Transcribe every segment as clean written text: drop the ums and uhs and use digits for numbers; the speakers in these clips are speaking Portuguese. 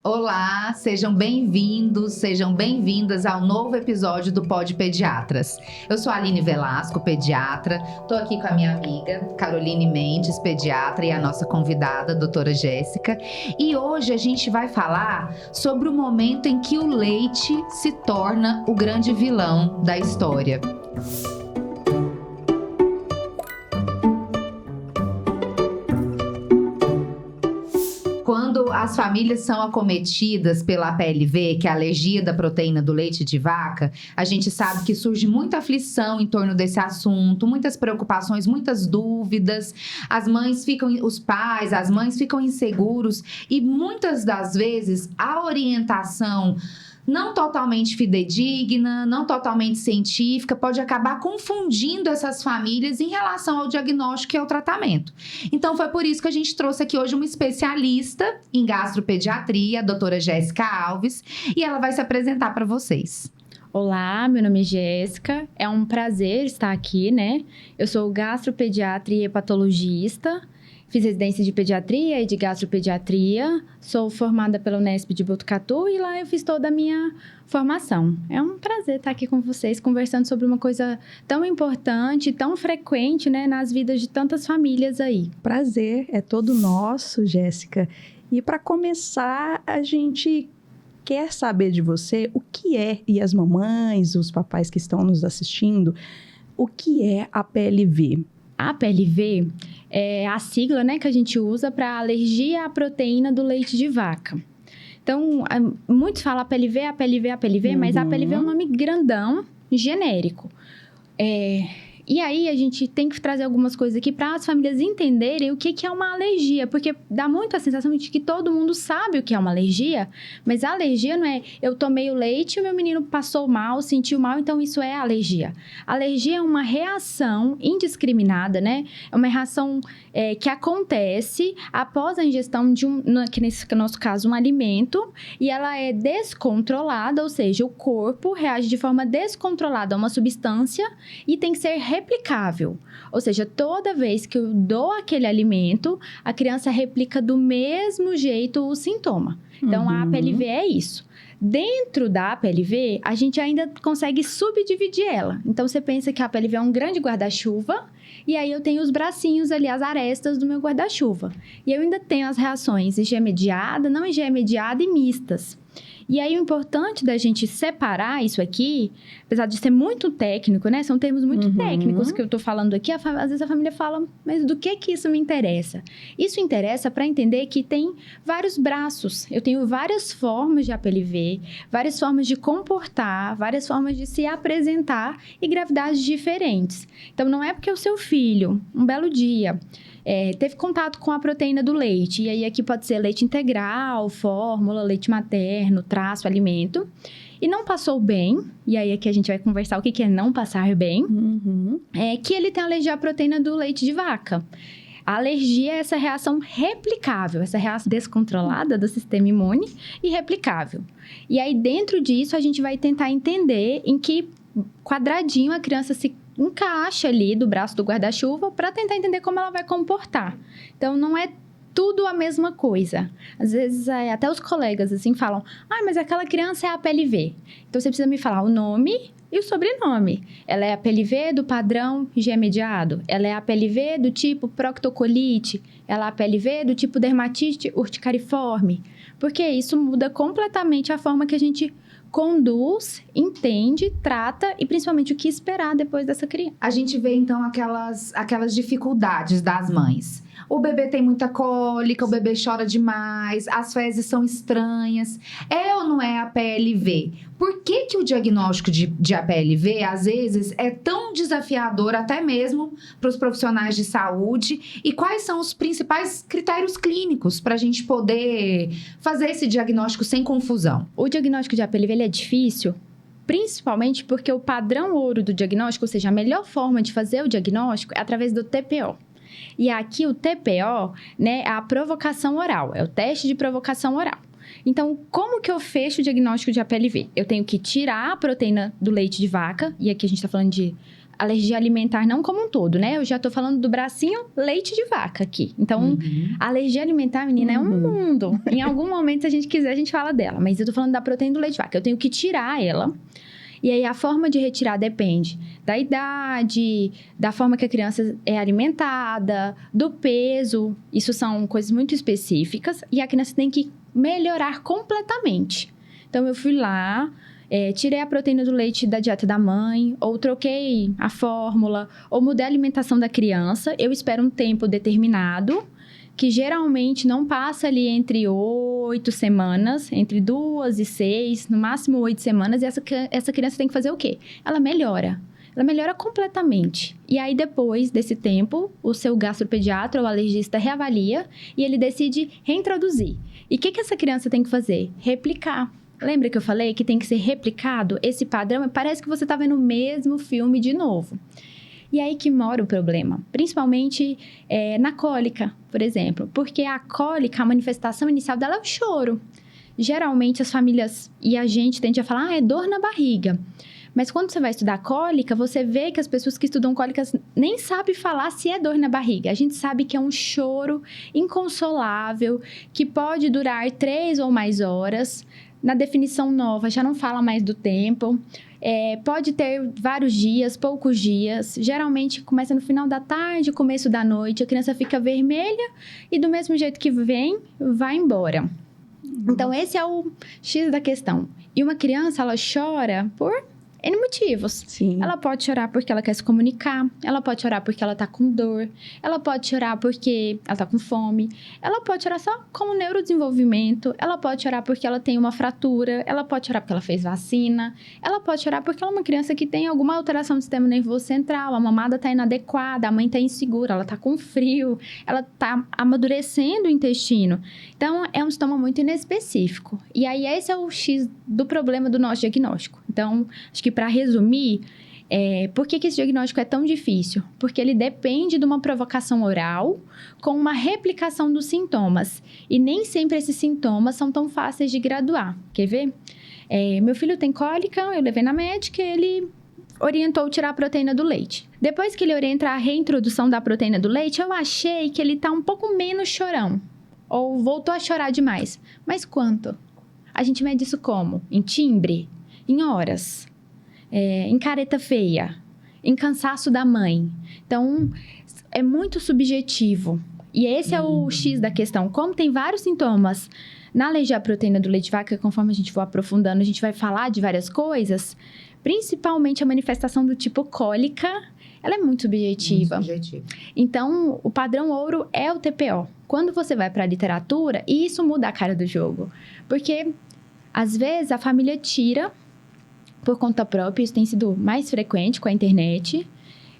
Olá, sejam bem-vindos, sejam bem-vindas ao novo episódio do Pod Pediatras. Eu sou a Aline Velasco, pediatra, estou aqui com a minha amiga Caroline Mendes, pediatra, e a nossa convidada, doutora Jéssica. E hoje a gente vai falar sobre o momento em que o leite se torna o grande vilão da história. Quando as famílias são acometidas pela APLV, que é a alergia da proteína do leite de vaca, a gente sabe que surge muita aflição em torno desse assunto, muitas preocupações, muitas dúvidas. Os pais, as mães ficam inseguros e muitas das vezes a orientação não totalmente fidedigna, não totalmente científica, pode acabar confundindo essas famílias em relação ao diagnóstico e ao tratamento. Então, foi por isso que a gente trouxe aqui hoje uma especialista em gastropediatria, a doutora Jéssica Alves, e ela vai se apresentar para vocês. Olá, meu nome é Jéssica, é um prazer estar aqui, né? Eu sou gastropediatra e hepatologista. Fiz residência de pediatria e de gastropediatria, sou formada pela Unesp de Botucatu e lá eu fiz toda a minha formação. É um prazer estar aqui com vocês, conversando sobre uma coisa tão importante, tão frequente, né, nas vidas de tantas famílias aí. Prazer é todo nosso, Jéssica. E para começar, a gente quer saber de você o que é, e as mamães, os papais que estão nos assistindo, o que é a PLV? A PLV é a sigla, né, que a gente usa para alergia à proteína do leite de vaca. Então, muitos falam APLV, mas a APLV é um nome grandão, genérico. E aí, a gente tem que trazer algumas coisas aqui para as famílias entenderem o que é uma alergia. Porque dá muito a sensação de que todo mundo sabe o que é uma alergia. Mas a alergia não é eu tomei o leite e o meu menino passou mal, sentiu mal, então isso é alergia. Alergia é uma reação indiscriminada, né? É uma reação que acontece após a ingestão de que nesse nosso caso, um alimento. E ela é descontrolada, ou seja, o corpo reage de forma descontrolada a uma substância e tem que ser replicável, ou seja, toda vez que eu dou aquele alimento, a criança replica do mesmo jeito o sintoma. Então, a APLV é isso. Dentro da APLV, a gente ainda consegue subdividir ela. Então, você pensa que a APLV é um grande guarda-chuva, e aí eu tenho os bracinhos ali, as arestas do meu guarda-chuva. E eu ainda tenho as reações IgE mediada, não IgE mediada e mistas. E aí, o importante da gente separar isso aqui, apesar de ser muito técnico, né? São termos muito técnicos que eu tô falando aqui. Às vezes a família fala, mas do que isso me interessa? Isso interessa para entender que tem vários braços. Eu tenho várias formas de APLV, várias formas de comportar, várias formas de se apresentar e gravidades diferentes. Então, não é porque o seu filho, um belo dia, teve contato com a proteína do leite. E aí, aqui pode ser leite integral, fórmula, leite materno, traço, alimento. E não passou bem, e aí aqui a gente vai conversar o que é não passar bem. Que ele tem alergia à proteína do leite de vaca. A alergia é essa reação replicável, essa reação descontrolada do sistema imune e replicável. E aí, dentro disso, a gente vai tentar entender em que quadradinho a criança se encaixa ali do braço do guarda-chuva para tentar entender como ela vai comportar. Então, não é tudo a mesma coisa. Às vezes, até os colegas assim falam, mas aquela criança é a APLV. Então, você precisa me falar o nome e o sobrenome. Ela é a APLV do padrão IgE mediado? Ela é a APLV do tipo proctocolite? Ela é a APLV do tipo dermatite urticariforme? Porque isso muda completamente a forma que a gente conduz, entende, trata e principalmente o que esperar depois dessa criança. A gente vê então aquelas dificuldades das mães. O bebê tem muita cólica, o bebê chora demais, as fezes são estranhas. É ou não é a PLV? Por que o diagnóstico de APLV, às vezes, é tão desafiador até mesmo para os profissionais de saúde? E quais são os principais critérios clínicos para a gente poder fazer esse diagnóstico sem confusão? O diagnóstico de APLV ele é difícil, principalmente porque o padrão ouro do diagnóstico, ou seja, a melhor forma de fazer o diagnóstico é através do TPO. E aqui o TPO, né, é a provocação oral, é o teste de provocação oral. Então, como que eu fecho o diagnóstico de APLV? Eu tenho que tirar a proteína do leite de vaca, e aqui a gente está falando de alergia alimentar não como um todo, né? Eu já tô falando do bracinho leite de vaca aqui. Então, a alergia alimentar, menina, é um mundo. Em algum momento, se a gente quiser, a gente fala dela. Mas eu tô falando da proteína do leite de vaca. Eu tenho que tirar ela. E aí, a forma de retirar depende da idade, da forma que a criança é alimentada, do peso. Isso são coisas muito específicas. E a criança tem que melhorar completamente. Então, eu fui lá, tirei a proteína do leite da dieta da mãe, ou troquei a fórmula, ou mudei a alimentação da criança. Eu espero um tempo determinado, que geralmente não passa ali entre 8 semanas, entre 2 e 6, no máximo 8 semanas. E essa criança tem que fazer o quê? Ela melhora. Ela melhora completamente. E aí, depois desse tempo, o seu gastropediatra ou alergista reavalia e ele decide reintroduzir. E o que essa criança tem que fazer? Replicar. Lembra que eu falei que tem que ser replicado? Esse padrão, parece que você está vendo o mesmo filme de novo. E aí que mora o problema, principalmente na cólica, por exemplo. Porque a cólica, a manifestação inicial dela é o choro. Geralmente as famílias e a gente tende a falar, é dor na barriga. Mas quando você vai estudar cólica, você vê que as pessoas que estudam cólicas nem sabem falar se é dor na barriga. A gente sabe que é um choro inconsolável, que pode durar 3 ou mais horas. Na definição nova, já não fala mais do tempo. Pode ter vários dias, poucos dias. Geralmente começa no final da tarde, começo da noite. A criança fica vermelha e do mesmo jeito que vem, vai embora. Então, esse é o X da questão. E uma criança, ela chora por N motivos. Sim. Ela pode chorar porque ela quer se comunicar. Ela pode chorar porque ela tá com dor. Ela pode chorar porque ela tá com fome. Ela pode chorar só com o neurodesenvolvimento. Ela pode chorar porque ela tem uma fratura. Ela pode chorar porque ela fez vacina. Ela pode chorar porque ela é uma criança que tem alguma alteração do sistema nervoso central. A mamada tá inadequada, a mãe tá insegura, ela tá com frio, ela tá amadurecendo o intestino. Então, é um sintoma muito inespecífico. E aí, esse é o X do problema do nosso diagnóstico. Então, acho que para resumir, por que esse diagnóstico é tão difícil? Porque ele depende de uma provocação oral com uma replicação dos sintomas. E nem sempre esses sintomas são tão fáceis de graduar. Quer ver? Meu filho tem cólica, eu levei na médica, ele orientou tirar a proteína do leite. Depois que ele orientou a reintrodução da proteína do leite, eu achei que ele tá um pouco menos chorão. Ou voltou a chorar demais. Mas quanto? A gente mede isso como? Em timbre? Em horas? Em careta feia? Em cansaço da mãe? Então, é muito subjetivo. E esse é o X da questão. Como tem vários sintomas na alergia à proteína do leite de vaca, conforme a gente for aprofundando, a gente vai falar de várias coisas, principalmente a manifestação do tipo cólica, ela é muito subjetiva. Muito subjetiva. Então, o padrão ouro é o TPO. Quando você vai para a literatura, isso muda a cara do jogo. Porque, às vezes, a família tira por conta própria, isso tem sido mais frequente com a internet.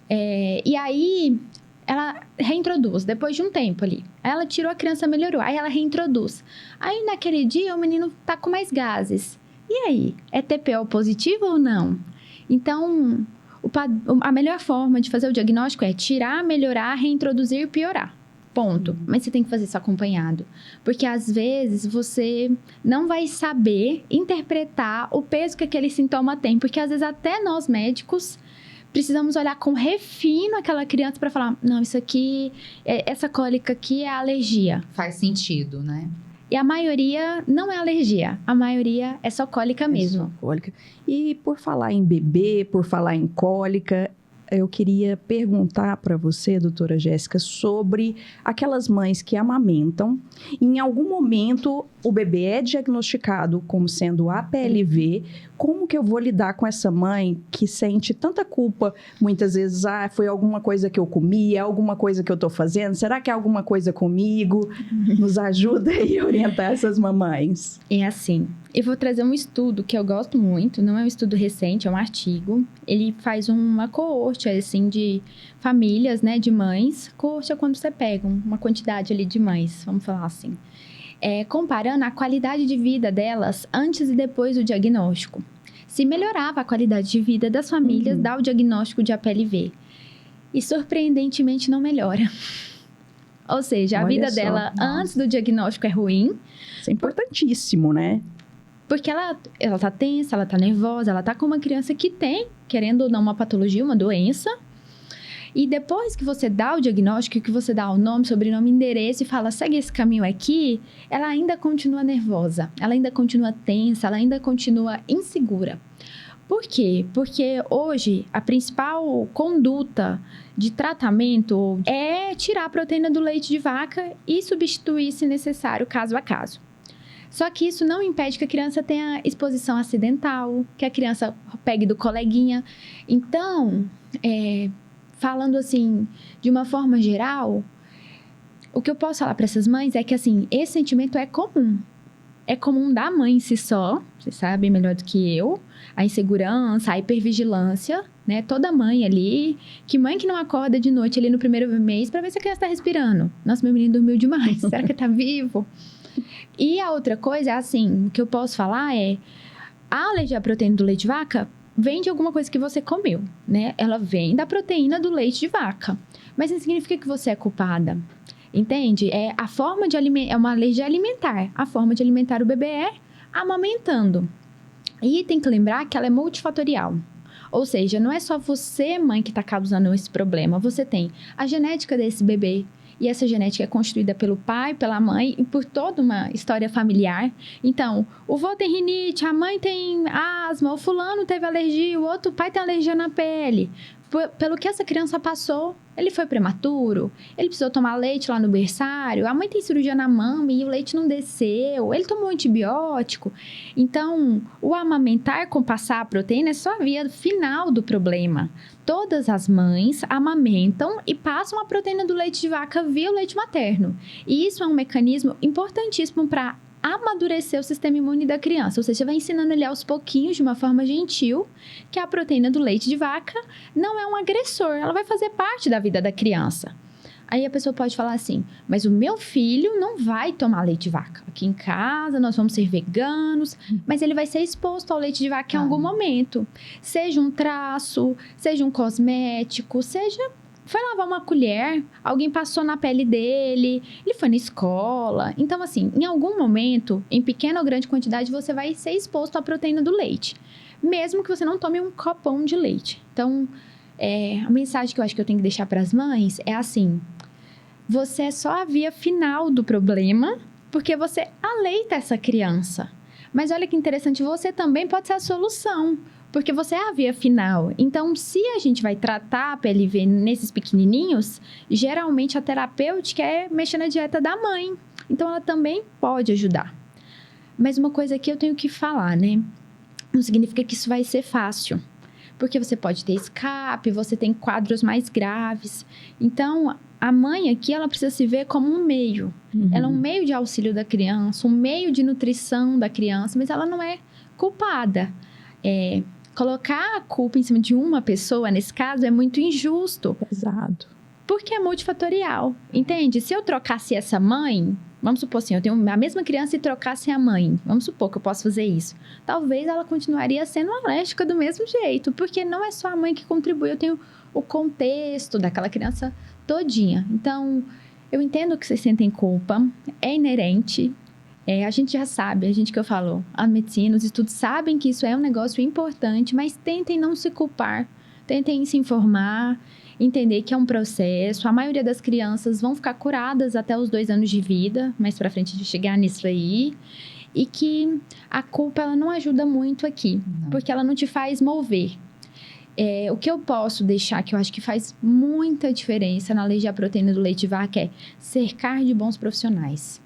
E aí, ela reintroduz, depois de um tempo ali. Ela tirou, a criança melhorou, aí ela reintroduz. Aí, naquele dia, o menino tá com mais gases. E aí, é TPO positivo ou não? Então, a melhor forma de fazer o diagnóstico é tirar, melhorar, reintroduzir e piorar. Ponto. Mas você tem que fazer isso acompanhado. Porque, às vezes, você não vai saber interpretar o peso que aquele sintoma tem. Porque, às vezes, até nós médicos precisamos olhar com refino aquela criança para falar, não, isso aqui, essa cólica aqui é alergia. Faz sentido, né? E a maioria não é alergia. A maioria é só cólica mesmo. Só cólica. E por falar em bebê, por falar em cólica, eu queria perguntar para você, doutora Jéssica, sobre aquelas mães que amamentam. Em algum momento, o bebê é diagnosticado como sendo APLV. Como que eu vou lidar com essa mãe que sente tanta culpa? Muitas vezes, foi alguma coisa que eu comi, é alguma coisa que eu estou fazendo? Será que é alguma coisa comigo? Nos ajuda aí a orientar essas mamães. É assim, eu vou trazer um estudo que eu gosto muito, não é um estudo recente, é um artigo. Ele faz uma coorte, assim, de famílias, né, de mães. Coorte é quando você pega uma quantidade ali de mães, vamos falar assim. Comparando a qualidade de vida delas antes e depois do diagnóstico. Se melhorava a qualidade de vida das famílias, dá o diagnóstico de APLV. E, surpreendentemente, não melhora. Ou seja, a vida dela antes do diagnóstico é ruim. Isso é importantíssimo, né? Porque ela tá tensa, ela tá nervosa, ela tá com uma criança que tem, querendo ou não, uma patologia, uma doença. E depois que você dá o diagnóstico, que você dá o nome, sobrenome, endereço e fala, segue esse caminho aqui, ela ainda continua nervosa, ela ainda continua tensa, ela ainda continua insegura. Por quê? Porque hoje a principal conduta de tratamento é tirar a proteína do leite de vaca e substituir, se necessário, caso a caso. Só que isso não impede que a criança tenha exposição acidental, que a criança pegue do coleguinha. Então, falando assim, de uma forma geral, o que eu posso falar para essas mães é que, assim, esse sentimento é comum. É comum da mãe em si só, vocês sabem melhor do que eu, a insegurança, a hipervigilância, né? Toda mãe ali, que mãe que não acorda de noite ali no primeiro mês para ver se a criança tá respirando. Nossa, meu menino dormiu demais, será que tá vivo? E a outra coisa, assim, o que eu posso falar é, a alergia à proteína do leite de vaca vem de alguma coisa que você comeu, né? Ela vem da proteína do leite de vaca, mas não significa que você é culpada. Entende? É uma alergia alimentar. A forma de alimentar o bebê é amamentando. E tem que lembrar que ela é multifatorial. Ou seja, não é só você, mãe, que está causando esse problema. Você tem a genética desse bebê. E essa genética é construída pelo pai, pela mãe e por toda uma história familiar. Então, o vô tem rinite, a mãe tem asma, o fulano teve alergia, o outro pai tem alergia na pele. Pelo que essa criança passou, ele foi prematuro, ele precisou tomar leite lá no berçário, a mãe tem cirurgia na mama e o leite não desceu, ele tomou antibiótico. Então, o amamentar com passar a proteína é só a via final do problema. Todas as mães amamentam e passam a proteína do leite de vaca via o leite materno. E isso é um mecanismo importantíssimo para amadurecer o sistema imune da criança. Ou seja, vai ensinando ele aos pouquinhos, de uma forma gentil, que a proteína do leite de vaca não é um agressor, ela vai fazer parte da vida da criança. Aí a pessoa pode falar assim, mas o meu filho não vai tomar leite de vaca. Aqui em casa nós vamos ser veganos, mas ele vai ser exposto ao leite de vaca em algum momento. Seja um traço, seja um cosmético, seja... Foi lavar uma colher, alguém passou na pele dele, ele foi na escola. Então, assim, em algum momento, em pequena ou grande quantidade, você vai ser exposto à proteína do leite. Mesmo que você não tome um copão de leite. Então, a mensagem que eu acho que eu tenho que deixar para as mães é assim... Você é só a via final do problema, porque você aleita essa criança. Mas olha que interessante, você também pode ser a solução. Porque você é a via final. Então, se a gente vai tratar a PLV nesses pequenininhos, geralmente a terapêutica é mexer na dieta da mãe. Então, ela também pode ajudar. Mas uma coisa que eu tenho que falar, né? Não significa que isso vai ser fácil. Porque você pode ter escape, você tem quadros mais graves. Então, a mãe aqui, ela precisa se ver como um meio. Ela é um meio de auxílio da criança, um meio de nutrição da criança, mas ela não é culpada. Colocar a culpa em cima de uma pessoa, nesse caso, é muito injusto. Pesado. Porque é multifatorial, entende? Se eu trocasse essa mãe, vamos supor assim, eu tenho a mesma criança e trocasse a mãe, vamos supor que eu posso fazer isso. Talvez ela continuaria sendo alérgica do mesmo jeito, porque não é só a mãe que contribui, eu tenho o contexto daquela criança todinha. Então, eu entendo que vocês sentem culpa, é inerente. A gente já sabe, a gente que eu falo, a medicina, os estudos sabem que isso é um negócio importante, mas tentem não se culpar, tentem se informar, entender que é um processo. A maioria das crianças vão ficar curadas até os 2 anos de vida, mais pra frente de chegar nisso aí, e que a culpa ela não ajuda muito aqui, porque ela não te faz mover. O que eu posso deixar, que eu acho que faz muita diferença na alergia à proteína do leite de vaca, é cercar de bons profissionais.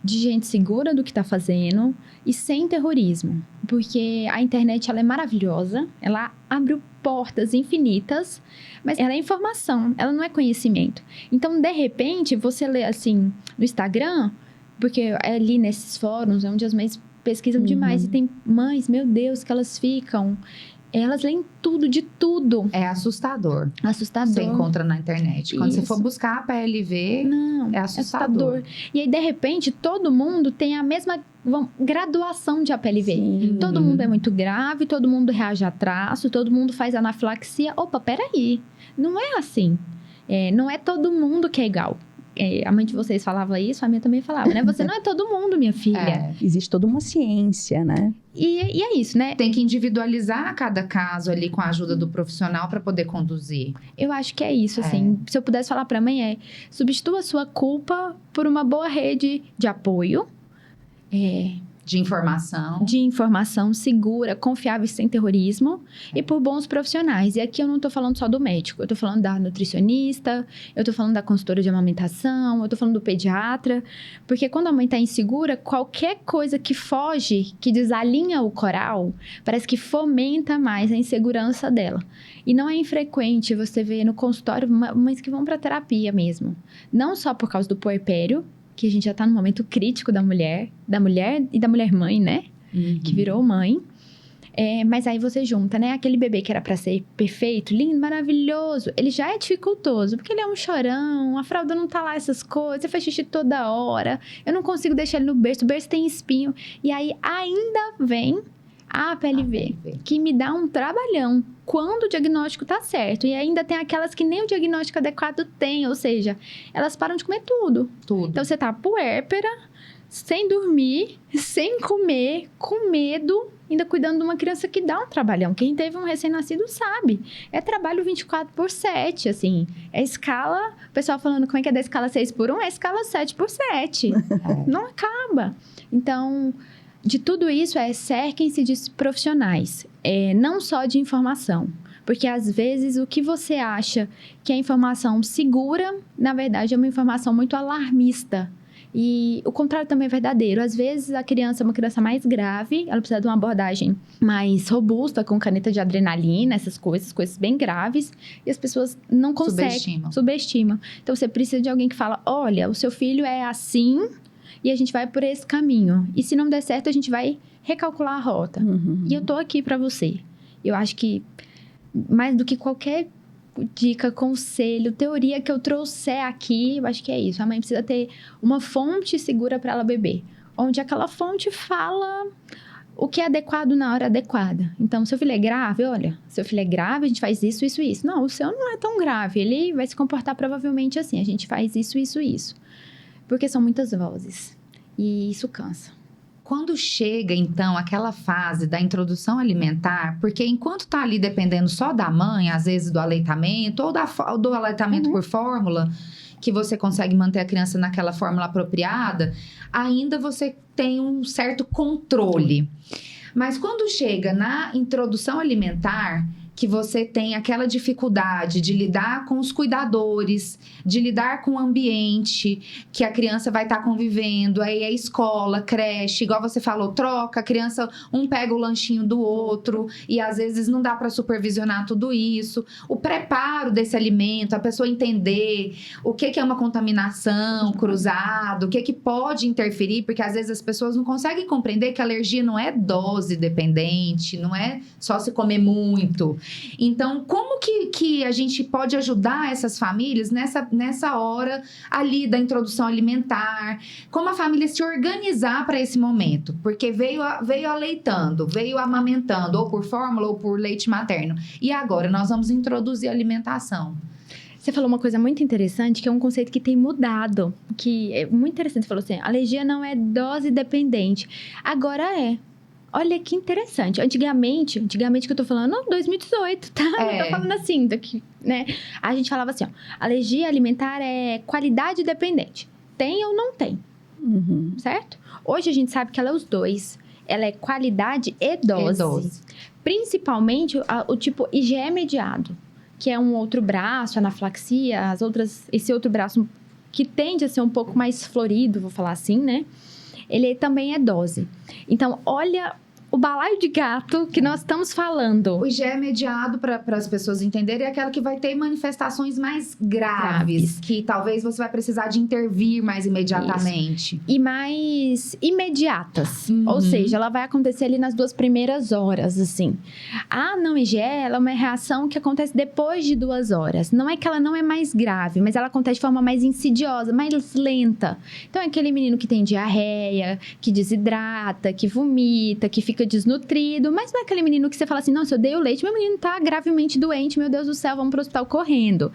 De gente segura do que está fazendo e sem terrorismo. Porque a internet ela é maravilhosa, ela abre portas infinitas, mas ela é informação, ela não é conhecimento. Então, de repente, você lê assim no Instagram, porque ali nesses fóruns é onde as mães pesquisam demais, e tem mães, meu Deus, que elas ficam... Elas leem tudo, de tudo. É assustador. Assustador. Você encontra na internet. Quando você for buscar a PLV, é assustador. E aí, de repente, todo mundo tem a mesma graduação de APLV. Sim. Todo mundo é muito grave, todo mundo reage a traço, todo mundo faz anafilaxia. Opa, peraí. Não é assim. Não é todo mundo que é igual. a mãe de vocês falava isso, a minha também falava, né? Você não é todo mundo, minha filha. Existe toda uma ciência, né? E é isso, né? Tem que individualizar cada caso ali com a ajuda do profissional para poder conduzir. Eu acho que é isso, assim. Se eu pudesse falar pra mãe, substitua a sua culpa por uma boa rede de apoio. De informação segura, confiável, sem terrorismo, e por bons profissionais. E aqui eu não tô falando só do médico, eu tô falando da nutricionista, eu tô falando da consultora de amamentação, eu tô falando do pediatra, porque quando a mãe tá insegura, qualquer coisa que foge, que desalinha o coral, parece que fomenta mais a insegurança dela. E não é infrequente você ver no consultório mães que vão pra terapia mesmo. Não só por causa do puerpério, que a gente já tá no momento crítico da mulher e da mulher mãe, né? Que virou mãe. Mas aí você junta, né? Aquele bebê que era pra ser perfeito, lindo, maravilhoso. Ele já é dificultoso, porque ele é um chorão, a fralda não tá lá, essas coisas. Você faz xixi toda hora. Eu não consigo deixar ele no berço, o berço tem espinho. E aí ainda vem a PLV, que me dá um trabalhão quando o diagnóstico tá certo. E ainda tem aquelas que nem o diagnóstico adequado tem, ou seja, elas param de comer tudo. Então, você tá puérpera, sem dormir, sem comer, com medo, ainda cuidando de uma criança que dá um trabalhão. Quem teve um recém-nascido sabe. É trabalho 24/7, assim. É escala, o pessoal falando como é que é da escala 6/1, é escala 7/7. Não acaba. Então, de tudo isso, cerquem-se de profissionais, não só de informação. Porque, às vezes, o que você acha que é informação segura, na verdade, é uma informação muito alarmista. E o contrário também é verdadeiro. Às vezes, a criança é uma criança mais grave, ela precisa de uma abordagem mais robusta, com caneta de adrenalina, essas coisas bem graves, e as pessoas não conseguem, subestimam. Então, você precisa de alguém que fala, olha, o seu filho é assim, e a gente vai por esse caminho. E se não der certo, a gente vai recalcular a rota. E eu tô aqui pra você. Eu acho que, mais do que qualquer dica, conselho, teoria que eu trouxer aqui, eu acho que é isso. A mãe precisa ter uma fonte segura para ela beber. Onde aquela fonte fala o que é adequado na hora adequada. Então, seu filho é grave, olha, seu filho é grave, a gente faz isso, isso, isso. Não, o seu não é tão grave, ele vai se comportar provavelmente assim, a gente faz isso, isso, isso. Porque são muitas vozes. E isso cansa. Quando chega, então, aquela fase da introdução alimentar, porque enquanto tá ali dependendo só da mãe, às vezes do aleitamento, ou do aleitamento por fórmula, que você consegue manter a criança naquela fórmula apropriada, ainda você tem um certo controle. Mas quando chega na introdução alimentar, que você tem aquela dificuldade de lidar com os cuidadores, de lidar com o ambiente que a criança vai estar convivendo, aí é escola, creche, igual você falou, troca, a criança, um pega o lanchinho do outro, e às vezes não dá para supervisionar tudo isso, o preparo desse alimento, a pessoa entender o que é uma contaminação cruzada, o que pode interferir, porque às vezes as pessoas não conseguem compreender que a alergia não é dose dependente, não é só se comer muito. Então, como que a gente pode ajudar essas famílias nessa hora ali da introdução alimentar? Como a família se organizar para esse momento? Porque veio aleitando, veio amamentando, ou por fórmula ou por leite materno. E agora nós vamos introduzir a alimentação. Você falou uma coisa muito interessante, que é um conceito que tem mudado, que é muito interessante. Você falou assim, alergia não é dose dependente. Agora é. Olha que interessante. Antigamente que eu tô falando, 2018, tá? Não tô falando assim, daqui, né? A gente falava assim, ó, alergia alimentar é qualidade dependente. Tem ou não tem, certo? Hoje a gente sabe que ela é os dois. Ela é qualidade e dose. Principalmente o tipo IgE mediado, que é um outro braço, anafilaxia, esse outro braço que tende a ser um pouco mais florido, vou falar assim, né? Ele também é dose. Então, olha o balaio de gato que nós estamos falando. O IgE mediado, para as pessoas entenderem, é aquela que vai ter manifestações mais graves, que talvez você vai precisar de intervir mais imediatamente. Isso. E mais imediatas. Ou seja, ela vai acontecer ali nas 2 primeiras horas, assim. A não IgE, ela é uma reação que acontece depois de 2 horas. Não é que ela não é mais grave, mas ela acontece de forma mais insidiosa, mais lenta. Então, é aquele menino que tem diarreia, que desidrata, que vomita, que fica fica desnutrido, mas não é aquele menino que você fala assim, não, se eu dei o leite, meu menino tá gravemente doente, meu Deus do céu, vamos pro hospital correndo.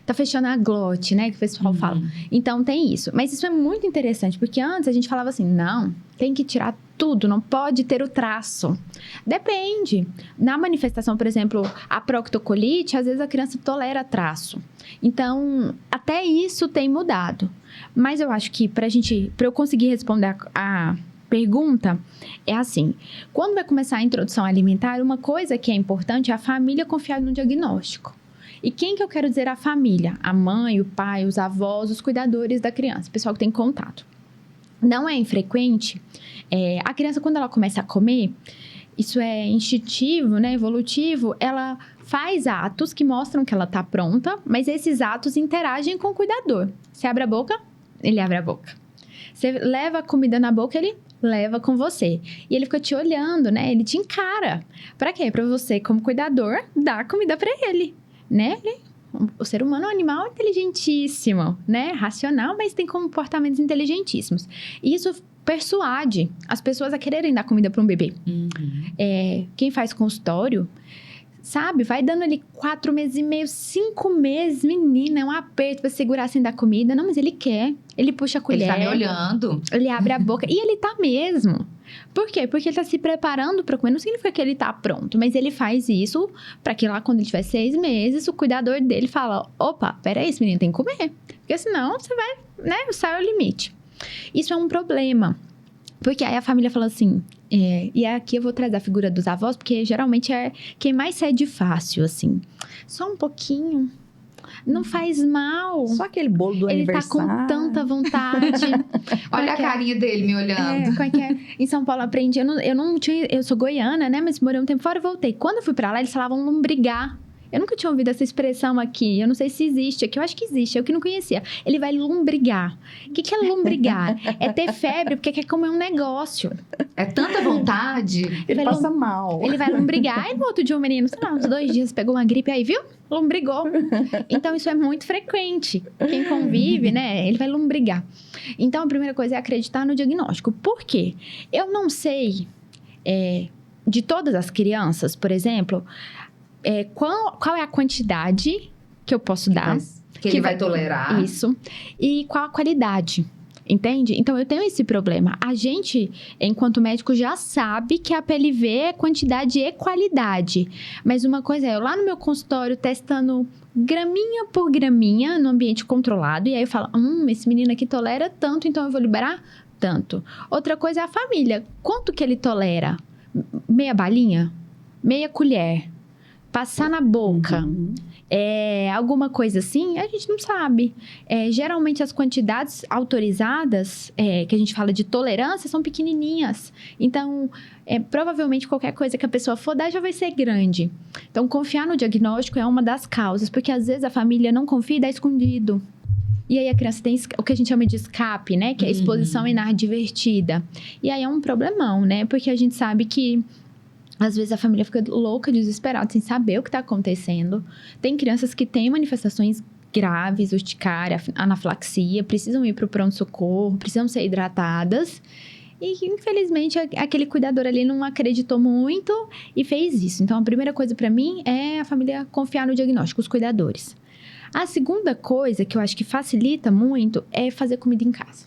Tá fechando a glote, né, que o pessoal fala. Então, tem isso. Mas isso é muito interessante, porque antes a gente falava assim, não, tem que tirar tudo, não pode ter o traço. Depende. Na manifestação, por exemplo, a proctocolite, às vezes a criança tolera traço. Então, até isso tem mudado. Mas eu acho que para eu conseguir responder a pergunta, é assim, quando vai começar a introdução alimentar, uma coisa que é importante é a família confiar no diagnóstico. E quem que eu quero dizer a família? A mãe, o pai, os avós, os cuidadores da criança, o pessoal que tem contato. Não é infrequente, a criança quando ela começa a comer, isso é instintivo, né, evolutivo, ela faz atos que mostram que ela está pronta, mas esses atos interagem com o cuidador. Você abre a boca, ele abre a boca. Você leva a comida na boca, ele leva com você. E ele fica te olhando, né? Ele te encara. Para quê? Para você, como cuidador, dar comida para ele, né? O ser humano é um animal inteligentíssimo, né? Racional, mas tem comportamentos inteligentíssimos. E isso persuade as pessoas a quererem dar comida para um bebê. Quem faz consultório, sabe? Vai dando ali 4 meses e meio, 5 meses, menina, é um aperto pra segurar sem dar comida. Não, mas ele quer. Ele puxa a colher. Ele tá me olhando. Ele abre a boca. E ele tá mesmo. Por quê? Porque ele tá se preparando pra comer. Não significa que ele tá pronto, mas ele faz isso pra que lá, quando ele tiver 6 meses, o cuidador dele fala, opa, peraí, esse menino tem que comer. Porque senão você vai, né, sai o limite. Isso é um problema. Porque aí a família fala assim, e aqui eu vou trazer a figura dos avós, porque geralmente é quem mais cede fácil, assim. Só um pouquinho, não faz mal. Só aquele bolo do aniversário. Ele tá com tanta vontade. Olha a carinha dele me olhando. Como é que é? Em São Paulo eu aprendi, eu sou goiana, né? Mas morei um tempo fora e voltei. Quando eu fui pra lá, eles falavam lombrigar. Eu nunca tinha ouvido essa expressão aqui. Eu não sei se existe aqui. Eu acho que existe. Eu que não conhecia. Ele vai lombrigar. O que é lombrigar? É ter febre porque quer comer um negócio. É tanta vontade. Ele passa mal. Ele vai lombrigar. E no outro dia o menino, sei lá, uns 2 dias, pegou uma gripe aí, viu? Lombrigou. Então, isso é muito frequente. Quem convive, né? Ele vai lombrigar. Então, a primeira coisa é acreditar no diagnóstico. Por quê? Eu não sei, de todas as crianças, por exemplo... qual é a quantidade que eu posso dar? Que ele vai tolerar. Isso. E qual a qualidade, entende? Então, eu tenho esse problema. A gente, enquanto médico, já sabe que a PLV é quantidade e qualidade. Mas uma coisa é, eu lá no meu consultório, testando graminha por graminha, no ambiente controlado, e aí eu falo, esse menino aqui tolera tanto, então eu vou liberar tanto. Outra coisa é a família. Quanto que ele tolera? Meia balinha? Meia colher? Passar na boca, alguma coisa assim, a gente não sabe. Geralmente, as quantidades autorizadas, que a gente fala de tolerância, são pequenininhas. Então, provavelmente, qualquer coisa que a pessoa for dar já vai ser grande. Então, confiar no diagnóstico é uma das causas, porque às vezes a família não confia e dá escondido. E aí, a criança tem o que a gente chama de escape, né? Que é a exposição inadvertida. E aí, é um problemão, né? Porque a gente sabe que às vezes a família fica louca, desesperada, sem saber o que está acontecendo. Tem crianças que têm manifestações graves, urticária, anafilaxia, precisam ir para o pronto-socorro, precisam ser hidratadas. E, infelizmente, aquele cuidador ali não acreditou muito e fez isso. Então, a primeira coisa para mim é a família confiar no diagnóstico, os cuidadores. A segunda coisa que eu acho que facilita muito é fazer comida em casa.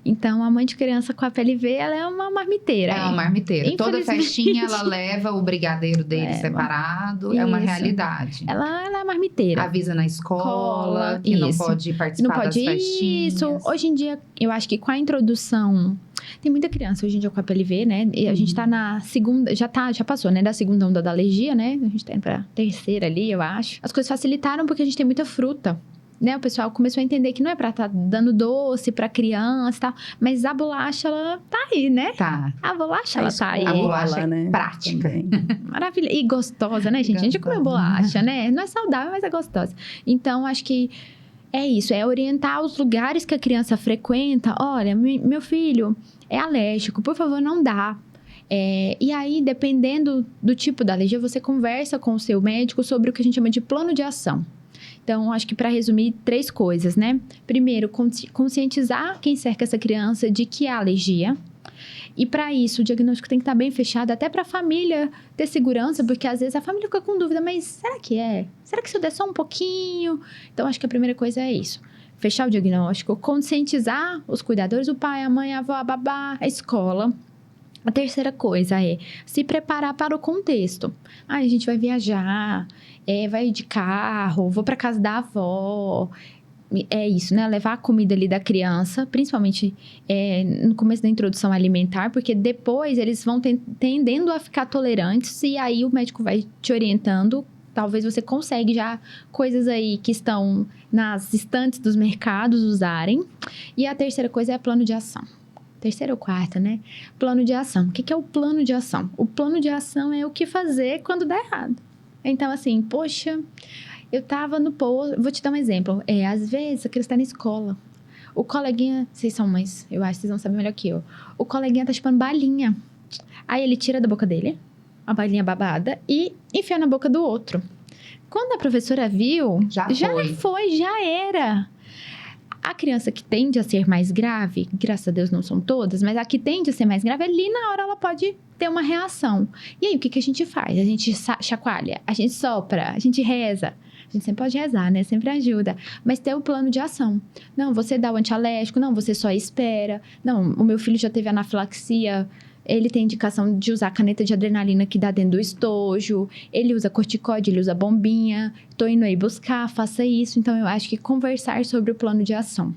Então, a mãe de criança com a PLV, ela é uma marmiteira. É uma marmiteira. Toda festinha, ela leva o brigadeiro dele separado. É uma realidade. Ela é marmiteira. Avisa na escola que não pode participar das festinhas. Isso. Hoje em dia, eu acho que com a introdução... Tem muita criança hoje em dia com a PLV, né? E a gente tá na segunda... Já passou, né? Da segunda onda da alergia, né? A gente tá indo pra terceira ali, eu acho. As coisas facilitaram porque a gente tem muita fruta. Né, o pessoal começou a entender que não é pra estar dando doce pra criança e tal, mas a bolacha, ela tá aí, né? Tá. A bolacha, ela tá aí. A bolacha é prática. Maravilha. E gostosa, né, gente? A gente já comeu bolacha, né? Não é saudável, mas é gostosa. Então, acho que é isso. É orientar os lugares que a criança frequenta. Olha, meu filho é alérgico, por favor, não dá. E aí, dependendo do tipo da alergia, você conversa com o seu médico sobre o que a gente chama de plano de ação. Então, acho que para resumir, 3 coisas, né? Primeiro, conscientizar quem cerca essa criança de que é alergia. E para isso, o diagnóstico tem que estar bem fechado, até para a família ter segurança, porque às vezes a família fica com dúvida, mas será que é? Será que se eu der só um pouquinho? Então, acho que a primeira coisa é isso. Fechar o diagnóstico, conscientizar os cuidadores, o pai, a mãe, a avó, a babá, a escola. A terceira coisa é se preparar para o contexto. A gente vai viajar, vai de carro, vou para casa da avó. É isso, né? Levar a comida ali da criança, principalmente no começo da introdução alimentar, porque depois eles vão tendendo a ficar tolerantes e aí o médico vai te orientando. Talvez você consiga já coisas aí que estão nas estantes dos mercados usarem. E a terceira coisa é plano de ação. Terceira ou quarta, né? Plano de ação. O que é o plano de ação? O plano de ação é o que fazer quando dá errado. Então, assim, poxa, eu tava no posto... Vou te dar um exemplo. Às vezes, a criança tá na escola. O coleguinha... Vocês são mães, eu acho que vocês vão saber melhor que eu. O coleguinha tá chupando balinha. Aí ele tira da boca dele a balinha babada e enfia na boca do outro. Quando a professora viu, já era. A criança que tende a ser mais grave, graças a Deus não são todas, mas a que tende a ser mais grave, ali na hora ela pode ter uma reação. E aí, o que a gente faz? A gente chacoalha, a gente sopra, a gente reza. A gente sempre pode rezar, né? Sempre ajuda. Mas ter o plano de ação. Não, você dá o antialérgico, não, você só espera. Não, o meu filho já teve anafilaxia, ele tem indicação de usar caneta de adrenalina que dá dentro do estojo, ele usa corticoide, ele usa bombinha, tô indo aí buscar, faça isso. Então, eu acho que conversar sobre o plano de ação.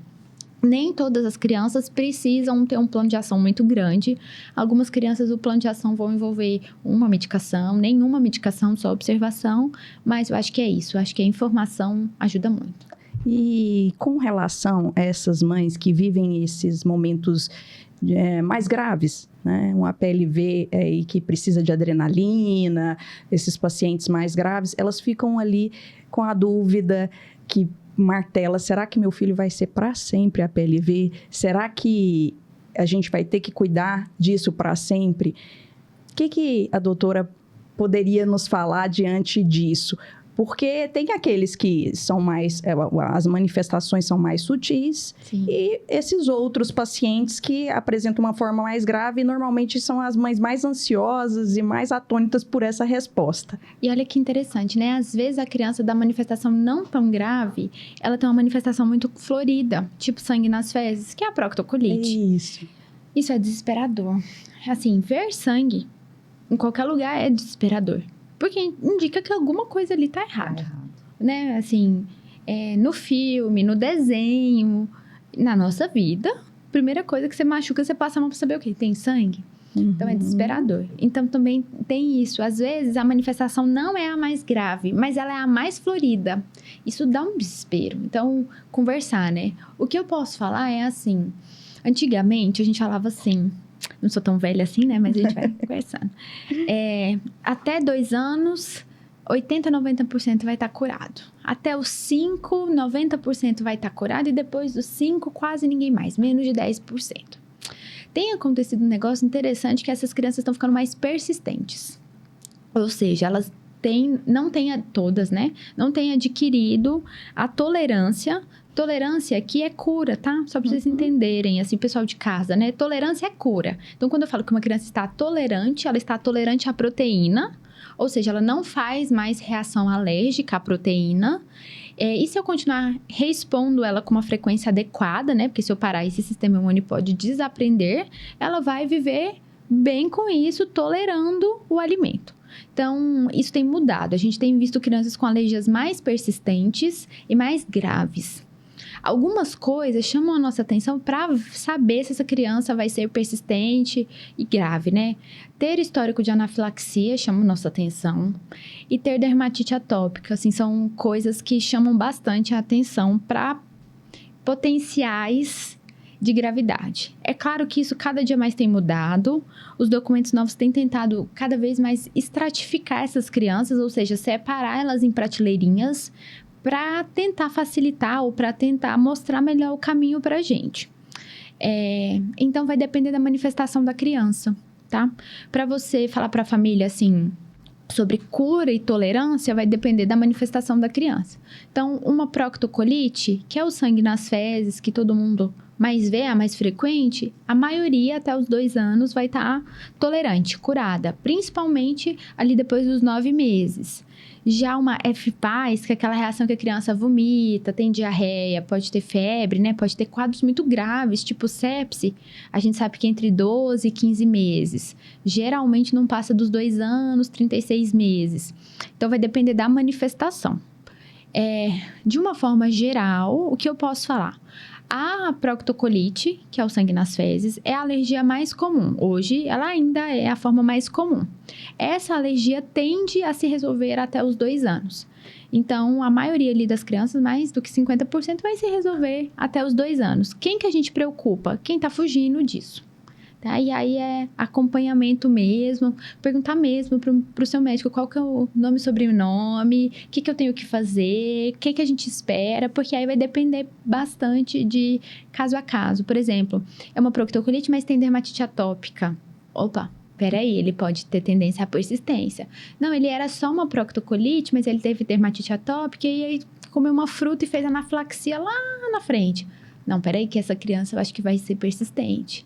Nem todas as crianças precisam ter um plano de ação muito grande. Algumas crianças, o plano de ação vão envolver uma medicação, nenhuma medicação, só observação. Mas eu acho que é isso, eu acho que a informação ajuda muito. E com relação a essas mães que vivem esses momentos mais graves, né? Um APLV e que precisa de adrenalina, esses pacientes mais graves, elas ficam ali com a dúvida que martela, será que meu filho vai ser para sempre APLV? Será que a gente vai ter que cuidar disso para sempre? O que a doutora poderia nos falar diante disso? Porque tem aqueles que são mais... as manifestações são mais sutis. Sim. E esses outros pacientes que apresentam uma forma mais grave, normalmente são as mães mais ansiosas e mais atônitas por essa resposta. E olha que interessante, né? Às vezes a criança da manifestação não tão grave, ela tem uma manifestação muito florida, tipo sangue nas fezes, que é a proctocolite. Isso é desesperador. Assim, ver sangue em qualquer lugar é desesperador. Porque indica que alguma coisa ali tá errada, né? Assim, no filme, no desenho, na nossa vida, primeira coisa que você machuca, você passa a mão pra saber o quê? Tem sangue? Uhum. Então, é desesperador. Então, também tem isso. Às vezes, a manifestação não é a mais grave, mas ela é a mais florida. Isso dá um desespero. Então, conversar, né? O que eu posso falar é assim, antigamente, a gente falava assim... Não sou tão velha assim, né? Mas a gente vai conversando. Até 2 anos, 80%, 90% vai estar curado. Até os 5, 90% vai estar curado. E depois dos 5, quase ninguém mais. Menos de 10%. Tem acontecido um negócio interessante que essas crianças estão ficando mais persistentes. Ou seja, elas não têm todas, né? Não têm adquirido a tolerância. Tolerância aqui é cura, tá? Só pra vocês entenderem, assim, pessoal de casa, né? Tolerância é cura. Então, quando eu falo que uma criança está tolerante, ela está tolerante à proteína, ou seja, ela não faz mais reação alérgica à proteína. E se eu continuar reexpondo ela com uma frequência adequada, né? Porque se eu parar, esse sistema imune pode desaprender, ela vai viver bem com isso, tolerando o alimento. Então, isso tem mudado. A gente tem visto crianças com alergias mais persistentes e mais graves. Algumas coisas chamam a nossa atenção para saber se essa criança vai ser persistente e grave, né? Ter histórico de anafilaxia chama a nossa atenção. E ter dermatite atópica, assim, são coisas que chamam bastante a atenção para potenciais de gravidade. É claro que isso cada dia mais tem mudado. Os documentos novos têm tentado cada vez mais estratificar essas crianças, ou seja, separar elas em prateleirinhas para tentar facilitar ou para tentar mostrar melhor o caminho para a gente. Então, vai depender da manifestação da criança, tá? Para você falar para a família, assim, sobre cura e tolerância, vai depender da manifestação da criança. Então, uma proctocolite, que é o sangue nas fezes, que todo mundo mais V, a mais frequente, a maioria até os 2 anos vai estar tolerante, curada. Principalmente ali depois dos 9 meses. Já uma FPAS, que é aquela reação que a criança vomita, tem diarreia, pode ter febre, né? Pode ter quadros muito graves, tipo sepse. A gente sabe que entre 12 e 15 meses. Geralmente não passa dos 2 anos, 36 meses. Então, vai depender da manifestação. De uma forma geral, o que eu posso falar? A proctocolite, que é o sangue nas fezes, é a alergia mais comum. Hoje, ela ainda é a forma mais comum. Essa alergia tende a se resolver até os 2 anos. Então, a maioria ali das crianças, mais do que 50%, vai se resolver até os 2 anos. Quem que a gente preocupa? Quem está fugindo disso. Tá? E aí é acompanhamento mesmo, perguntar mesmo para o seu médico qual que é o nome e sobrenome, o que eu tenho que fazer, o que a gente espera, porque aí vai depender bastante de caso a caso. Por exemplo, é uma proctocolite, mas tem dermatite atópica. Opa, peraí, ele pode ter tendência à persistência. Não, ele era só uma proctocolite, mas ele teve dermatite atópica e aí comeu uma fruta e fez anafilaxia lá na frente. Não, peraí, que essa criança eu acho que vai ser persistente.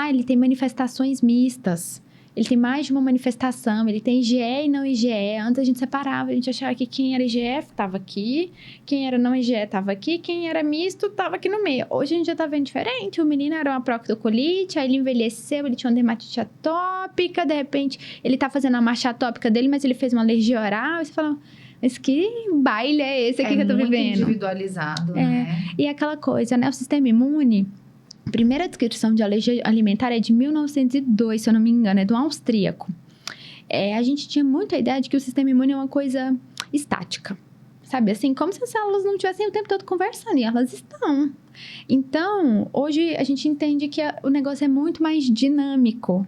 Ele tem manifestações mistas. Ele tem mais de uma manifestação. Ele tem IgE e não IgE. Antes a gente separava. A gente achava que quem era IgE estava aqui. Quem era não IgE estava aqui. Quem era misto estava aqui no meio. Hoje a gente já está vendo diferente. O menino era uma proctocolite. Aí ele envelheceu. Ele tinha uma dermatite atópica. De repente, ele está fazendo a marcha atópica dele, mas ele fez uma alergia oral. E você fala... Mas que baile é esse aqui que eu tô vivendo? É muito individualizado, né? E aquela coisa, né? O sistema imune... A primeira descrição de alergia alimentar é de 1902, se eu não me engano, é do austríaco. A gente tinha muita ideia de que o sistema imune é uma coisa estática, sabe? Assim, como se as células não estivessem o tempo todo conversando, e elas estão. Então, hoje a gente entende que o negócio é muito mais dinâmico.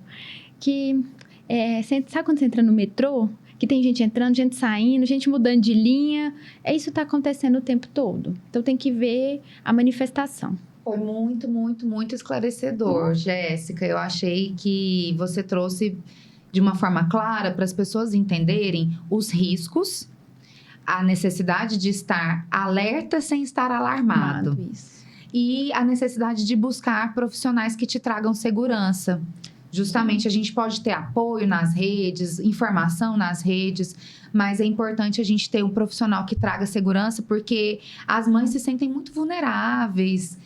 Sabe quando você entra no metrô? Que tem gente entrando, gente saindo, gente mudando de linha. Isso está acontecendo o tempo todo. Então, tem que ver a manifestação. Foi muito, muito, muito esclarecedor, Jéssica. Eu achei que você trouxe de uma forma clara para as pessoas entenderem os riscos, a necessidade de estar alerta sem estar alarmado. Isso. E a necessidade de buscar profissionais que te tragam segurança. Justamente, a gente pode ter apoio nas redes, informação nas redes, mas é importante a gente ter um profissional que traga segurança, porque as mães se sentem muito vulneráveis.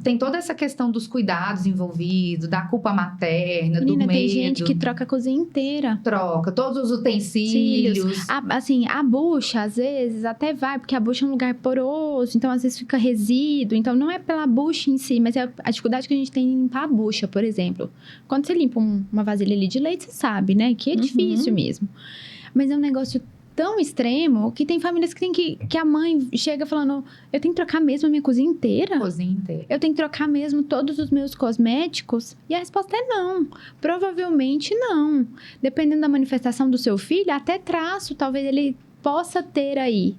Tem toda essa questão dos cuidados envolvidos, da culpa materna, do medo. Tem gente que troca a cozinha inteira. Troca todos os utensílios. A bucha, às vezes, até vai, porque a bucha é um lugar poroso, então às vezes fica resíduo. Então, não é pela bucha em si, mas é a dificuldade que a gente tem em limpar a bucha, por exemplo. Quando você limpa uma vasilha ali de leite, você sabe, né? Que é difícil mesmo. Mas é um negócio tão extremo que tem famílias que a mãe chega falando: eu tenho que trocar mesmo a minha cozinha inteira? Eu tenho que trocar mesmo todos os meus cosméticos? E a resposta é não. Provavelmente não. Dependendo da manifestação do seu filho, até traço talvez ele possa ter aí.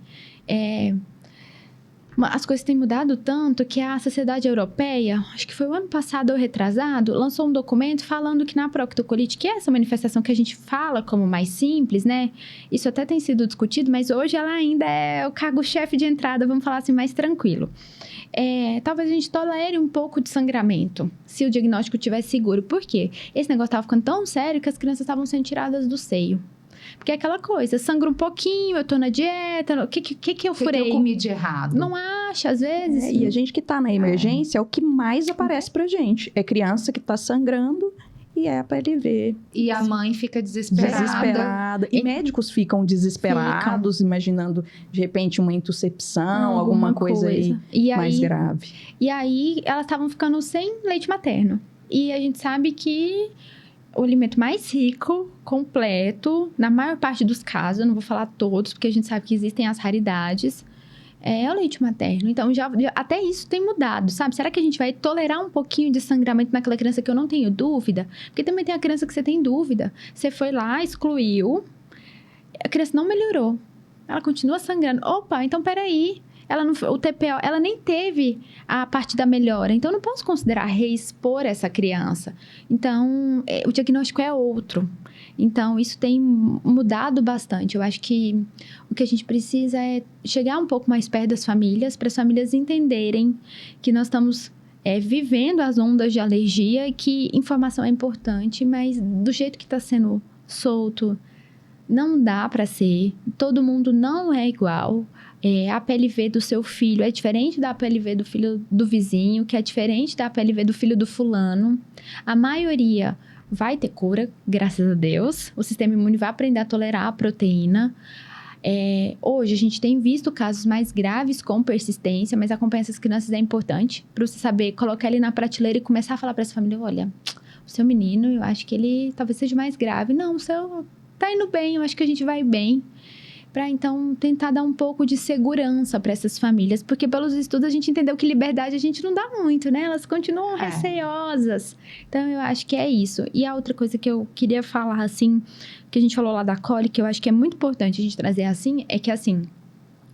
As coisas têm mudado tanto que a Sociedade Europeia, acho que foi o ano passado ou retrasado, lançou um documento falando que na proctocolite, que é essa manifestação que a gente fala como mais simples, né? Isso até tem sido discutido, mas hoje ela ainda é o cargo-chefe de entrada, vamos falar assim, mais tranquilo. Talvez a gente tolere um pouco de sangramento, se o diagnóstico estiver seguro. Por quê? Esse negócio estava ficando tão sério que as crianças estavam sendo tiradas do seio. Porque é aquela coisa, sangra um pouquinho, eu tô na dieta, o que eu furei? O que eu comi de errado? Não acha, às vezes. E a gente que tá na emergência, é o que mais aparece pra gente. É criança que tá sangrando e é a PLV. E a mãe fica desesperada. E médicos ficam desesperados, imaginando, de repente, uma intuscepção, alguma coisa aí mais grave. E aí, elas estavam ficando sem leite materno. E a gente sabe que o alimento mais rico, completo, na maior parte dos casos, eu não vou falar todos, porque a gente sabe que existem as raridades, é o leite materno. Então, até isso tem mudado, sabe? Será que a gente vai tolerar um pouquinho de sangramento naquela criança que eu não tenho dúvida? Porque também tem a criança que você tem dúvida. Você foi lá, excluiu, a criança não melhorou. Ela continua sangrando. Opa, então peraí. O TPO, ela nem teve a parte da melhora. Então, eu não posso considerar reexpor essa criança. Então, o diagnóstico é outro. Então, isso tem mudado bastante. Eu acho que o que a gente precisa é chegar um pouco mais perto das famílias, para as famílias entenderem que nós estamos vivendo as ondas de alergia, que informação é importante, mas do jeito que está sendo solto, não dá para ser. Todo mundo não é igual. A PLV do seu filho é diferente da PLV do filho do vizinho, que é diferente da PLV do filho do fulano. A maioria vai ter cura, graças a Deus. O sistema imune vai aprender a tolerar a proteína. Hoje, a gente tem visto casos mais graves com persistência, mas acompanhar essas crianças é importante para você saber colocar ele na prateleira e começar a falar para essa família, olha, o seu menino, eu acho que ele talvez seja mais grave. Não, o seu tá indo bem, eu acho que a gente vai bem. Para, então, tentar dar um pouco de segurança para essas famílias. Porque, pelos estudos, a gente entendeu que liberdade a gente não dá muito, né? Elas continuam receosas. Então, eu acho que é isso. E a outra coisa que eu queria falar, assim, que a gente falou lá da cólica, que eu acho que é muito importante a gente trazer assim, é que, assim,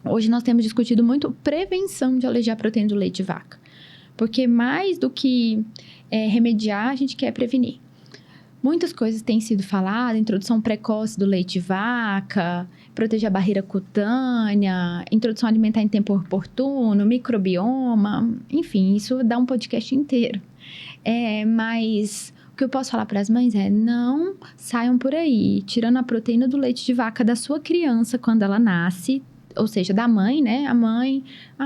hoje nós temos discutido muito prevenção de alergia à proteína do leite de vaca. Porque mais do que remediar, a gente quer prevenir. Muitas coisas têm sido faladas, introdução precoce do leite de vaca, proteger a barreira cutânea, introdução alimentar em tempo oportuno, microbioma, enfim, isso dá um podcast inteiro. Mas o que eu posso falar para as mães é, não saiam por aí, tirando a proteína do leite de vaca da sua criança quando ela nasce, ou seja, da mãe, né? A mãe,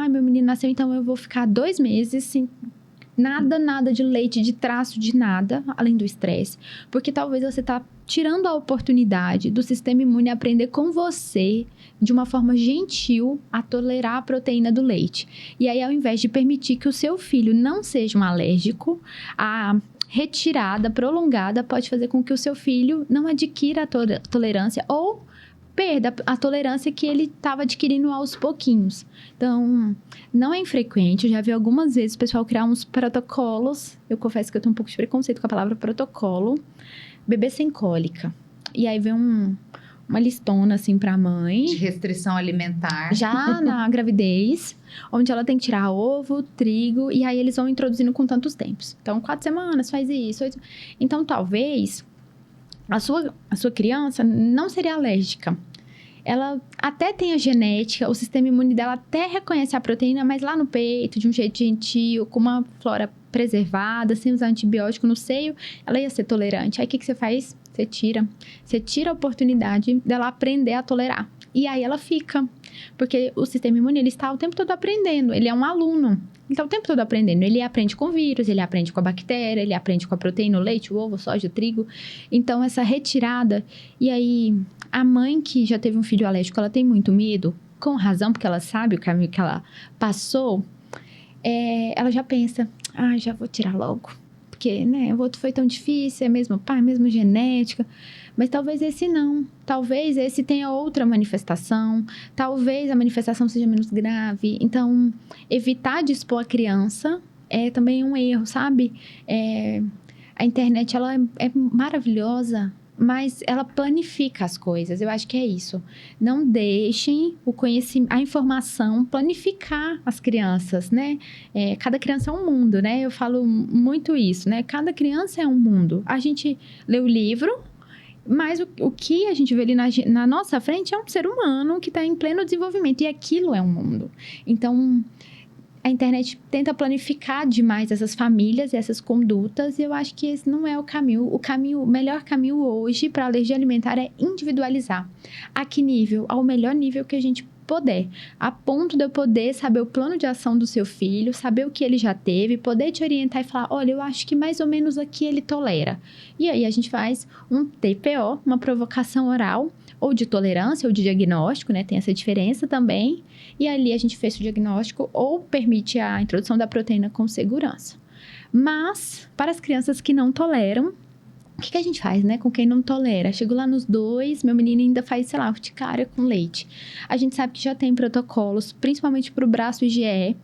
meu menino nasceu, então eu vou ficar 2 meses sem nada de leite, de traço, de nada, além do estresse. Porque talvez você está tirando a oportunidade do sistema imune aprender com você, de uma forma gentil, a tolerar a proteína do leite. E aí, ao invés de permitir que o seu filho não seja um alérgico, a retirada prolongada pode fazer com que o seu filho não adquira a tolerância ou perda a tolerância que ele estava adquirindo aos pouquinhos. Então, não é infrequente. Eu já vi algumas vezes o pessoal criar uns protocolos. Eu confesso que eu tenho um pouco de preconceito com a palavra protocolo. Bebê sem cólica. E aí vem uma listona, assim, pra mãe. De restrição alimentar. Já na gravidez, onde ela tem que tirar ovo, trigo, e aí eles vão introduzindo com tantos tempos. Então, 4 semanas, faz isso. Então, talvez a sua criança não seria alérgica. Ela até tem a genética, o sistema imune dela até reconhece a proteína, mas lá no peito, de um jeito gentil, com uma flora preservada, sem usar antibiótico no seio, ela ia ser tolerante. Aí, o que você faz? Você tira a oportunidade dela aprender a tolerar. E aí, ela fica. Porque o sistema imune, ele está o tempo todo aprendendo. Ele é um aluno. Ele está o tempo todo aprendendo. Ele aprende com vírus, ele aprende com a bactéria, ele aprende com a proteína, o leite, o ovo, a soja, o trigo. Então, essa retirada... E aí, a mãe que já teve um filho alérgico, ela tem muito medo, com razão, porque ela sabe o caminho que ela passou. Ela já pensa, já vou tirar logo. Porque, né, o outro foi tão difícil, é mesmo pai, mesmo genética. Mas talvez esse não. Talvez esse tenha outra manifestação. Talvez a manifestação seja menos grave. Então, evitar de expor a criança é também um erro, sabe? A internet, ela é maravilhosa, mas ela planifica as coisas. Eu acho que é isso. Não deixem o conhecimento, a informação planificar as crianças, né? Cada criança é um mundo, né? Eu falo muito isso, né? Cada criança é um mundo. A gente lê o livro, mas o que a gente vê ali na nossa frente é um ser humano que está em pleno desenvolvimento. E aquilo é um mundo. Então, a internet tenta planificar demais essas famílias e essas condutas, e eu acho que esse não é o caminho. O melhor caminho hoje para alergia alimentar é individualizar. A que nível? Ao melhor nível que a gente puder. A ponto de eu poder saber o plano de ação do seu filho, saber o que ele já teve, poder te orientar e falar, olha, eu acho que mais ou menos aqui ele tolera. E aí a gente faz um TPO, uma provocação oral, ou de tolerância, ou de diagnóstico, né? Tem essa diferença também. E ali a gente fez o diagnóstico ou permite a introdução da proteína com segurança. Mas, para as crianças que não toleram, o que a gente faz, né? Com quem não tolera? Chego lá nos 2, meu menino ainda faz, sei lá, urticária com leite. A gente sabe que já tem protocolos, principalmente para o braço IgE.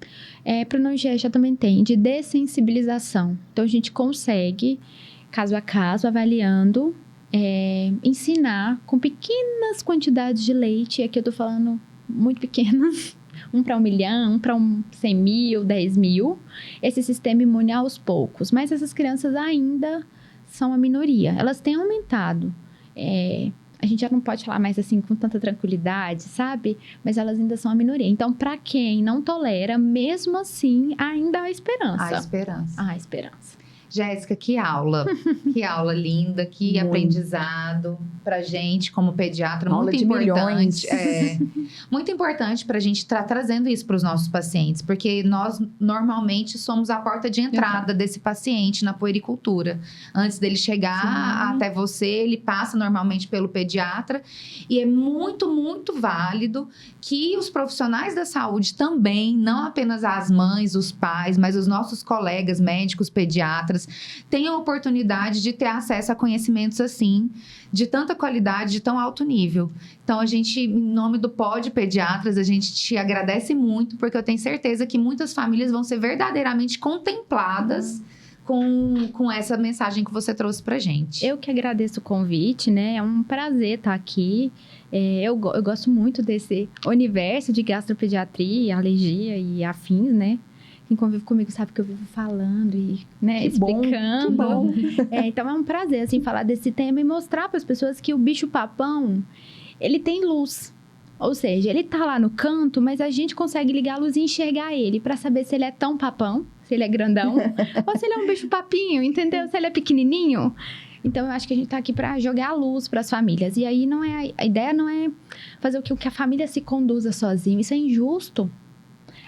Para o não IgE já também tem, de dessensibilização. Então, a gente consegue, caso a caso, avaliando, ensinar com pequenas quantidades de leite. Aqui eu tô falando muito pequenas, 1 para 1 milhão, 1 para 100 mil, 10 mil, esse sistema imune aos poucos. Mas essas crianças ainda são a minoria. Elas têm aumentado. a gente já não pode falar mais assim com tanta tranquilidade, sabe? Mas elas ainda são a minoria. Então, para quem não tolera, mesmo assim, ainda há esperança. Há esperança. Há esperança. Jéssica, que aula. Que aula linda, que Muito. aprendizado pra gente como pediatra. Aula Muito de milhões. importante. Muito importante pra gente estar trazendo isso para os nossos pacientes. Porque nós, normalmente, somos a porta de entrada desse paciente na puericultura. Antes dele chegar até você, ele passa normalmente pelo pediatra. E é muito, muito válido que os profissionais da saúde também, não apenas as mães, os pais, mas os nossos colegas médicos, pediatras, tenham a oportunidade de ter acesso a conhecimentos assim, de tanta qualidade, de tão alto nível. Então, a gente, em nome do Pod Pediatras, a gente te agradece muito, porque eu tenho certeza que muitas famílias vão ser verdadeiramente contempladas com essa mensagem que você trouxe pra gente. Eu que agradeço o convite, né? É um prazer estar aqui. Eu gosto muito desse universo de gastropediatria, alergia e afins, né? Quem convive comigo sabe que eu vivo falando e, né, Que bom, explicando. que bom. Então é um prazer, assim, falar desse tema e mostrar para as pessoas que o bicho-papão, ele tem luz. Ou seja, ele tá lá no canto, mas a gente consegue ligar a luz e enxergar ele para saber se ele é tão papão, se ele é grandão, ou se ele é um bicho-papinho, entendeu? Se ele é pequenininho. Então, eu acho que a gente tá aqui para jogar a luz para as famílias. E aí, a ideia não é fazer com que a família se conduza sozinha. Isso é injusto.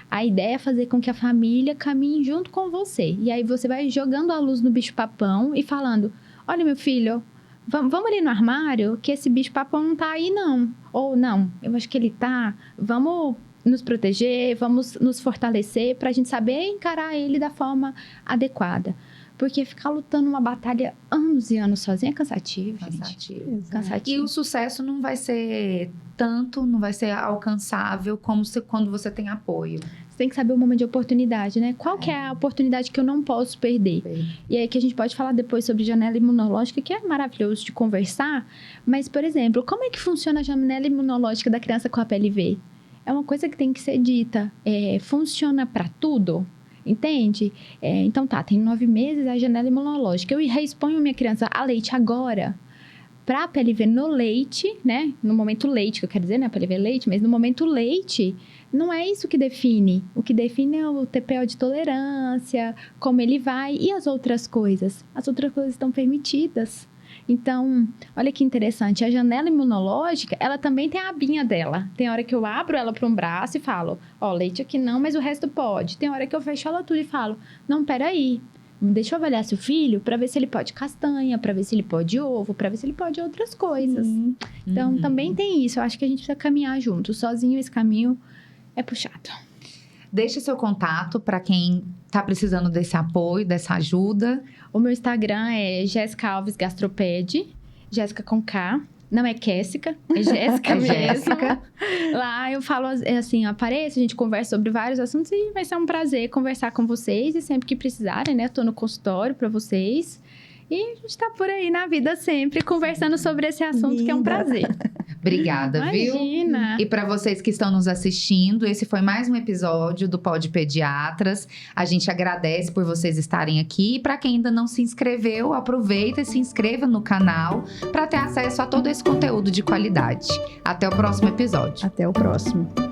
A ideia é fazer com que a família caminhe junto com você. E aí, você vai jogando a luz no bicho-papão e falando, olha, meu filho, vamos ali no armário, que esse bicho-papão não tá aí, não. Ou, não, eu acho que ele tá. Vamos nos proteger, vamos nos fortalecer para a gente saber encarar ele da forma adequada. Porque ficar lutando uma batalha anos e anos sozinha é cansativo, gente. Cansativo. E o sucesso não vai ser tanto, não vai ser alcançável como quando você tem apoio. Você tem que saber o momento de oportunidade, né? Qual que é a oportunidade que eu não posso perder? E aí que a gente pode falar depois sobre janela imunológica, que é maravilhoso de conversar. Mas, por exemplo, como é que funciona a janela imunológica da criança com a PLV? É uma coisa que tem que ser dita. Funciona para tudo? Entende? Então tá, tem 9 meses a janela imunológica. Eu reexponho minha criança a leite agora. Para a PLV no leite, né? No momento leite, que eu quero dizer, né? A PLV é leite, mas no momento leite, não é isso que define. O que define é o TPO de tolerância, como ele vai e as outras coisas. As outras coisas estão permitidas. Então, olha que interessante, a janela imunológica, ela também tem a abinha dela. Tem hora que eu abro ela para um braço e falo, leite aqui não, mas o resto pode. Tem hora que eu fecho ela tudo e falo, não, peraí, deixa eu avaliar seu filho para ver se ele pode castanha, para ver se ele pode ovo, para ver se ele pode outras coisas. Então, também tem isso. Eu acho que a gente precisa caminhar junto. Sozinho, esse caminho é puxado. Deixe seu contato para quem está precisando desse apoio, dessa ajuda. O meu Instagram é Jéssica Alves Gastroped, Jéssica com K. Não é Késsica, é Jéssica mesmo. Jéssica. Lá eu falo assim, apareço, a gente conversa sobre vários assuntos e vai ser um prazer conversar com vocês. E sempre que precisarem, né? Tô no consultório para vocês. E a gente tá por aí na vida sempre, conversando sobre esse assunto, que é um prazer. Obrigada, Imagina. Viu? E para vocês que estão nos assistindo, esse foi mais um episódio do Pod Pediatras. A gente agradece por vocês estarem aqui. E para quem ainda não se inscreveu, aproveita e se inscreva no canal para ter acesso a todo esse conteúdo de qualidade. Até o próximo episódio. Até o próximo.